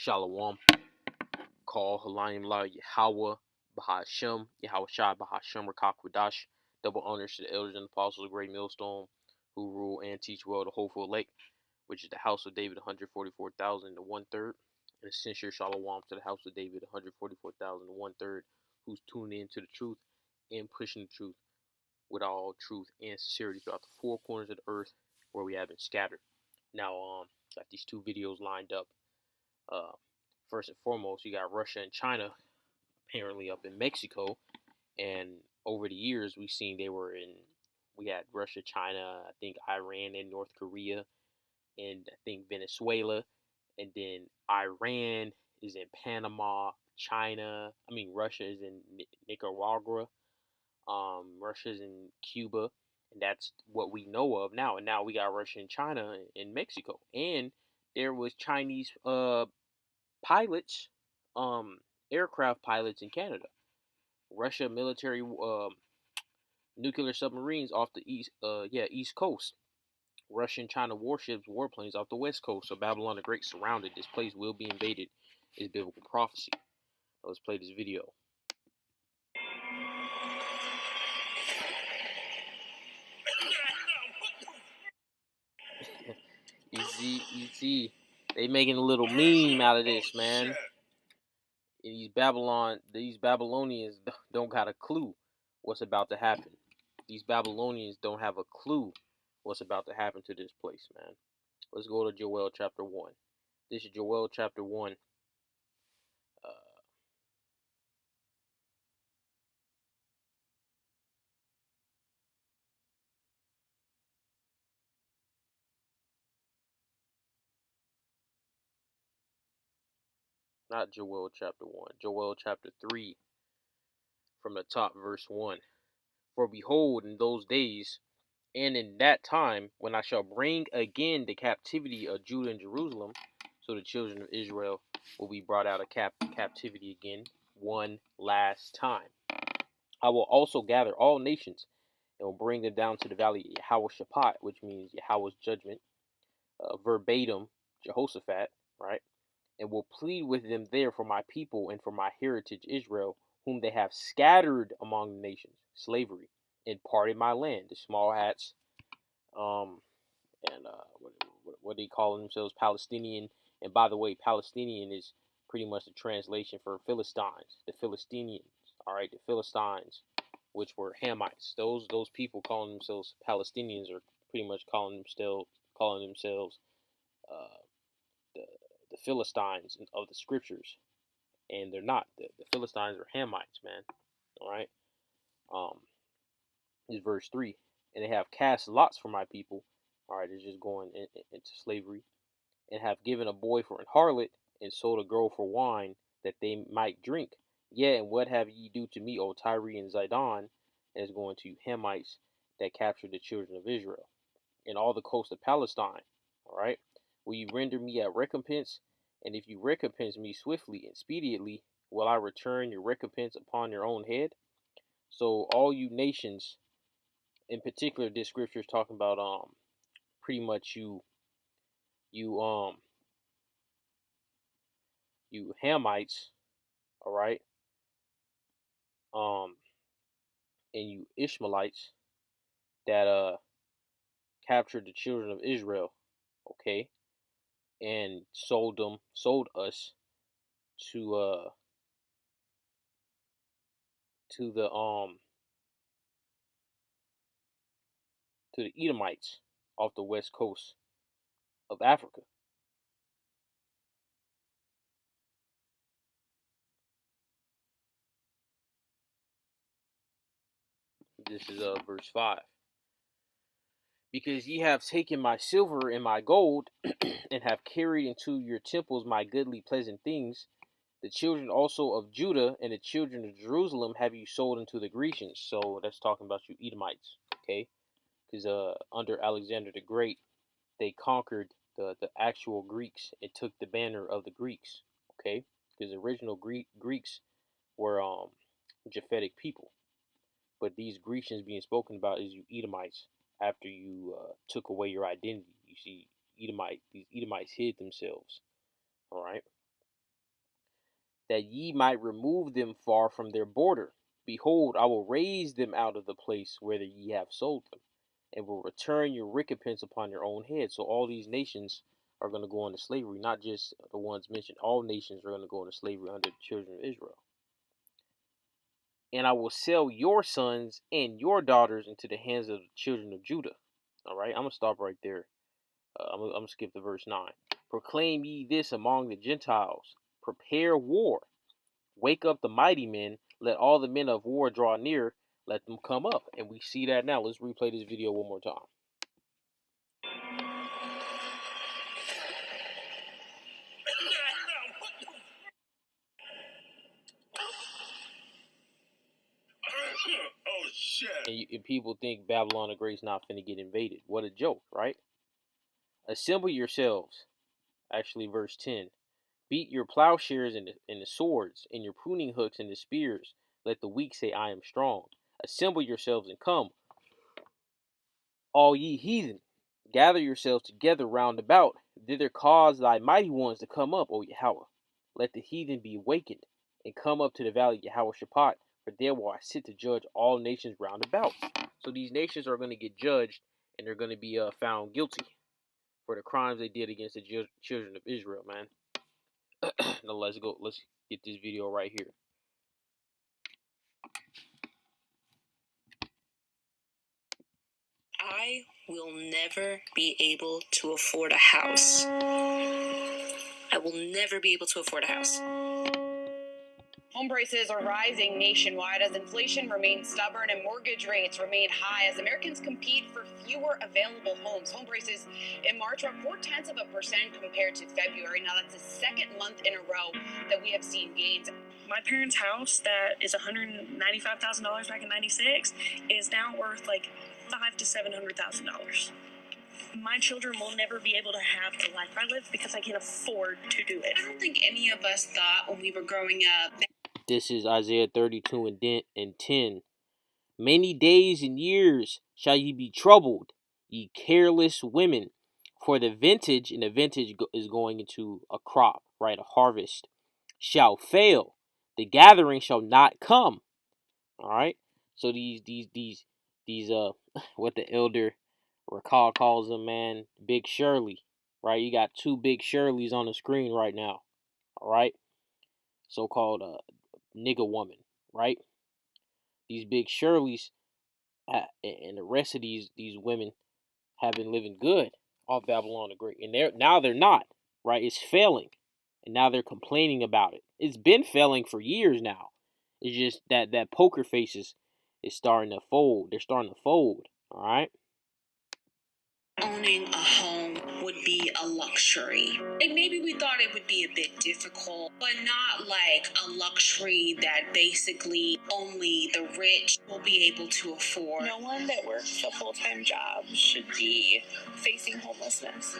Shalom, call Halayim La Yahweh, Bahashem, Yahweh Shai, Bahashem, Rakakwadash, double honors to the elders and apostles of Great Millstone, who rule and teach well the hopeful elect, which is the house of David, 144,000 to one third, and a sincere shalom to the house of David, 144,000 to one third, who's tuned in to the truth and pushing the truth with all truth and sincerity throughout the four corners of the earth where we have been scattered. Now, got these two videos lined up. Uh, First and foremost, you got Russia and China apparently up in Mexico, and over the years we've seen we had Russia, China, I think Iran and North Korea, and I think Venezuela, and then Iran is in Panama, Russia is in Nicaragua, Russia's in Cuba, and that's what we know of now. And now we got Russia and China in Mexico, and there was Chinese pilots, um, aircraft pilots in Canada. Russia military nuclear submarines off the east coast. Russian China warships, warplanes off the west coast. So Babylon the Great surrounded. This place will be invaded. Is biblical prophecy. Let's play this video. You see, they making a little meme out of this, man. And these Babylonians don't got a clue what's about to happen. These Babylonians don't have a clue what's about to happen to this place, man. Let's go to Joel chapter 1. This is Joel chapter 1. Uh, Not Joel chapter 1. Joel chapter 3 from the top, verse 1. For behold, in those days and in that time, when I shall bring again the captivity of Judah and Jerusalem, so the children of Israel will be brought out of captivity again, one last time. I will also gather all nations and will bring them down to the valley of Yahweh Shaphat, which means Yahweh's judgment, verbatim Jehoshaphat, right? And will plead with them there for my people and for my heritage Israel, whom they have scattered among the nations, slavery, and parted my land, the small hats, and what they call themselves, Palestinian. And by the way, Palestinian is pretty much the translation for Philistines, the Philistinians. All right, the Philistines, which were Hamites. Those people calling themselves Palestinians are pretty much calling themselves uh, the Philistines of the scriptures, and they're not. The Philistines are Hamites, man. All right. Um, is verse 3. And they have cast lots for my people. All right, it's just going into slavery. And have given a boy for an harlot, and sold a girl for wine, that they might drink. Yeah, and what have ye do to me, O Tyre and Zidon? And it's going to Hamites that captured the children of Israel, and all the coast of Palestine. All right. Will you render me a recompense? And if you recompense me swiftly and speedily, will I return your recompense upon your own head? So all you nations, in particular, this scripture is talking about pretty much you you Hamites, all right, um, and you Ishmaelites that captured the children of Israel, okay, and sold us to to the um to the Edomites off the west coast of Africa. This is verse 5. Because ye have taken my silver and my gold, and have carried into your temples my goodly pleasant things, the children also of Judah and the children of Jerusalem have you sold unto the Grecians. So that's talking about you Edomites, okay? Because under Alexander the Great, they conquered the actual Greeks and took the banner of the Greeks, okay? Because the original Greeks were Japhetic people, but these Grecians being spoken about is you Edomites after you took away your identity. You see, these Edomites hid themselves, all right? that ye might remove them far from their border. Behold, I will raise them out of the place whither ye have sold them, and will return your recompense upon your own head. So all these nations are going to go into slavery, not just the ones mentioned. All nations are going to go into slavery under the children of Israel. And I will sell your sons and your daughters into the hands of the children of Judah. All right, I'm going to stop right there. I'm going to skip to verse 9. Proclaim ye this among the Gentiles. Prepare war. Wake up the mighty men. Let all the men of war draw near. Let them come up. And we see that now. Let's replay this video one more time. Oh, shit. And people think Babylon the Great's not finna get invaded. What a joke, right? Assemble yourselves. Actually, verse 10. Beat your plowshares and the swords, and your pruning hooks and the spears. Let the weak say, I am strong. Assemble yourselves and come, all ye heathen. Gather yourselves together round about. Thither cause thy mighty ones to come up, O Yahweh. Let the heathen be awakened, and come up to the valley of Yahweh Shaphat, for there will I sit to judge all nations round about. So these nations are going to get judged, and they're going to be found guilty for the crimes they did against the children of Israel, man. Now let's go. Let's get this video right here. I will never be able to afford a house. I will never be able to afford a house. Home prices are rising nationwide as inflation remains stubborn and mortgage rates remain high as Americans compete for fewer available homes. Home prices in March were up 0.4% compared to February. Now that's the second month in a row that we have seen gains. My parents' house that is $195,000 back in '96 is now worth like $500,000 to $700,000. My children will never be able to have the life I live because I can't afford to do it. I don't think any of us thought when we were growing up. This is Isaiah 32 and 10. Many days and years shall ye be troubled, ye careless women. For the vintage, and the vintage is going into a crop, right? A harvest, shall fail. The gathering shall not come. All right. So these what the elder Rakal calls them, man, Big Shirley, right? You got two Big Shirleys on the screen right now. All right. So-called nigga woman, right? These Big Shirleys and the rest of these women have been living good off Babylon the Great, and they're not, right? It's failing, and now they're complaining about it. It's been failing for years now. It's just that poker face is starting to fold. They're starting to fold. All right. Owning a home would be a luxury. Like maybe we thought it would be a bit difficult, but not like a luxury that basically only the rich will be able to afford. No one that works a full-time job should be facing homelessness.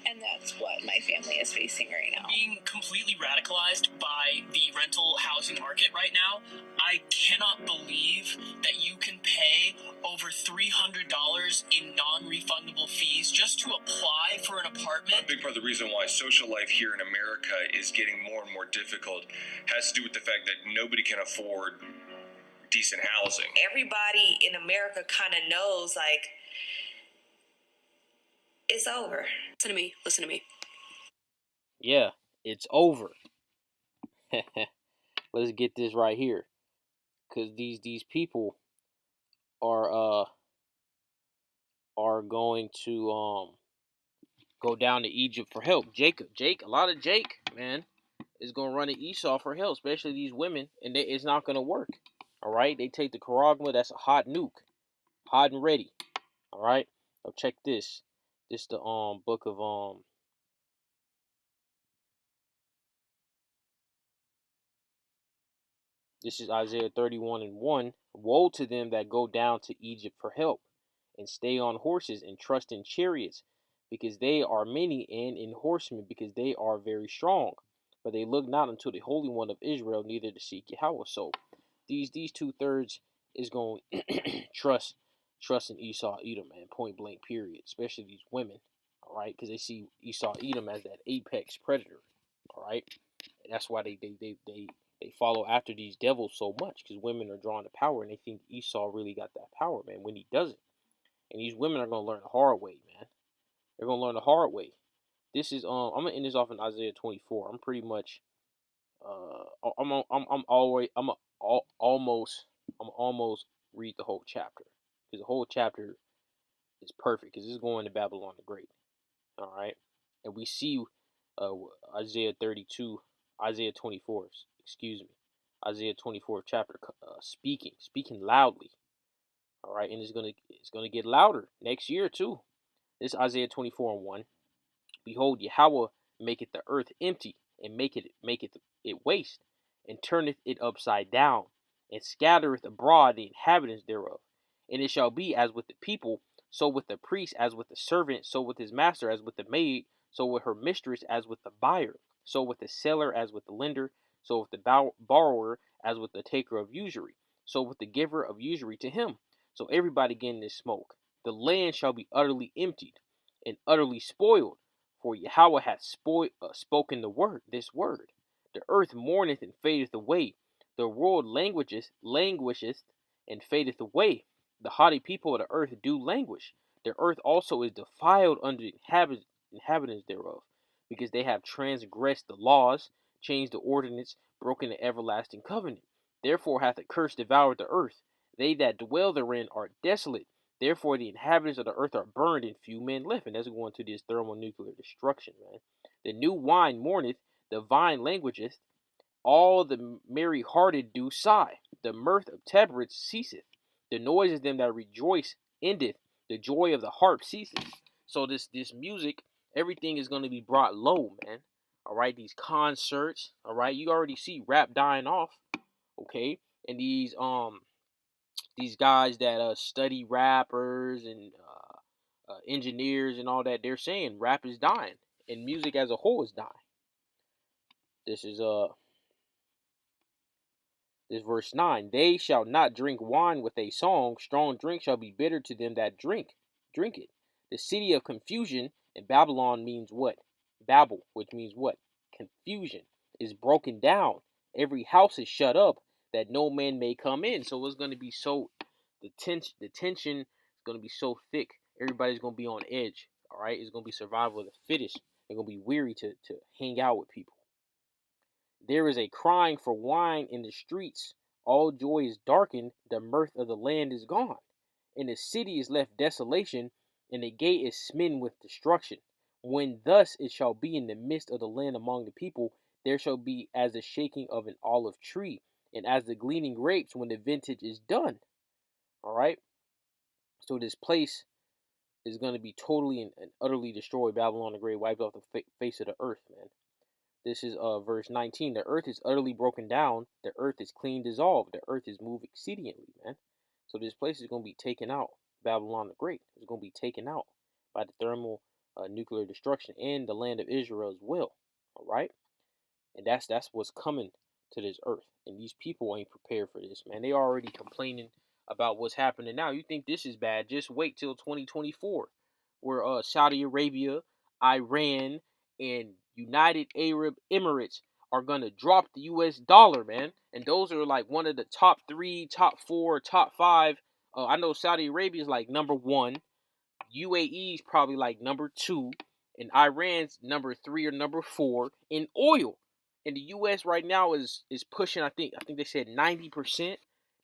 And that's what my family is facing right now. Being completely radicalized by the rental housing market right now, I cannot believe that you can pay over $300 in non-refundable fees just to apply for an apartment. A big part of the reason why social life here in America is getting more and more difficult has to do with the fact that nobody can afford decent housing. Everybody in America kind of knows, like, it's over. Listen to me. Yeah, it's over. Let's get this right here, because these people are going to go down to Egypt for help. Jake, a lot of Jake, man, is gonna run to Esau for help, especially these women, and it's not gonna work. All right, they take the Charagma, that's a hot nuke, hot and ready. All right, now check this. This the book of This is Isaiah 31 and 1. Woe to them that go down to Egypt for help, and stay on horses, and trust in chariots, because they are many, and in horsemen, because they are very strong. But they look not unto the Holy One of Israel, neither to seek Yahweh. So these 2/3 is going trust in Esau Edom, man, point blank period. Especially these women, all right, because they see Esau Edom as that apex predator, all right. that's why they follow after these devils so much, because women are drawn to power and they think Esau really got that power, man, when he doesn't. And these women are gonna learn the hard way, man. They're gonna learn the hard way. This is I'm gonna end this off in Isaiah 24. I'm pretty much I'm always I'm almost read the whole chapter, because the whole chapter is perfect, because it's going to Babylon the Great. All right, and we see Isaiah 32, Isaiah 24, excuse me, Isaiah 24 chapter, speaking loudly. All right, and it's gonna get louder next year too. This is Isaiah 24:1. Behold, Yahweh maketh the earth empty, and maketh it waste, and turneth it upside down, and scattereth abroad the inhabitants thereof. And it shall be as with the people, so with the priest, as with the servant, so with his master, as with the maid, so with her mistress, as with the buyer, so with the seller, as with the lender, so with the borrower, as with the taker of usury, so with the giver of usury to him. So everybody getting this smoke. The land shall be utterly emptied and utterly spoiled, for Yahweh hath spoken this word. The earth mourneth and fadeth away. The world languisheth and fadeth away. The haughty people of the earth do languish. The earth also is defiled under the inhabitants thereof, because they have transgressed the laws, changed the ordinance, broken the everlasting covenant. Therefore hath a curse devoured the earth. They that dwell therein are desolate. Therefore, the inhabitants of the earth are burned, and few men live. And that's going to this thermonuclear destruction, man. The new wine mourneth, the vine languisheth, all the merry-hearted do sigh. The mirth of tabrets ceaseth. The noise of them that rejoice endeth. The joy of the harp ceases. So this music, everything is going to be brought low, man. All right, these concerts. All right, you already see rap dying off. Okay, and these guys that study rappers and engineers and all that, they're saying rap is dying and music as a whole is dying. This is this verse 9. They shall not drink wine with a song. Strong drink shall be bitter to them that drink it. The city of confusion, and Babylon means what? Babel, which means what? Confusion, is broken down. Every house is shut up, that no man may come in. So it's going to be so, the tension is going to be so thick. Everybody's going to be on edge. All right, it's going to be survival of the fittest. They're going to be weary to hang out with people. There is a crying for wine in the streets. All joy is darkened. The mirth of the land is gone. And the city is left desolation, and the gate is smitten with destruction. When thus it shall be in the midst of the land among the people, there shall be as the shaking of an olive tree, and as the gleaning grapes when the vintage is done. All right? So this place is going to be totally and utterly destroyed. Babylon the Great, wiped off the face of the earth, man. This is verse 19. The earth is utterly broken down. The earth is clean dissolved. The earth is moved exceedingly, man. So this place is going to be taken out. Babylon the Great is going to be taken out by the thermal nuclear destruction, and the land of Israel as well. All right, and that's what's coming to this earth. And these people ain't prepared for this, man. They already complaining about what's happening now. You think this is bad? Just wait till 2024, where Saudi Arabia, Iran, and United Arab Emirates are gonna drop the U.S. dollar, man. And those are like one of the top 3, top 4, top 5. I know Saudi Arabia is like number 1. UAE is probably like number 2, and Iran's number 3 or number 4 in oil. And the U.S. right now is pushing. I think they said 90%.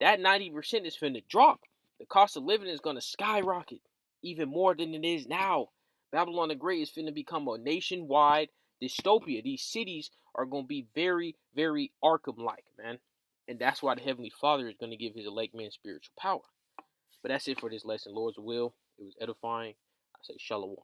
That 90% is finna drop. The cost of living is gonna skyrocket even more than it is now. Babylon the Great is finna become a nationwide dystopia. These cities are gonna be very, very Arkham-like, man. And that's why the Heavenly Father is gonna give His elect man spiritual power. But that's it for this lesson. Lord's will. It was edifying. I say shalom.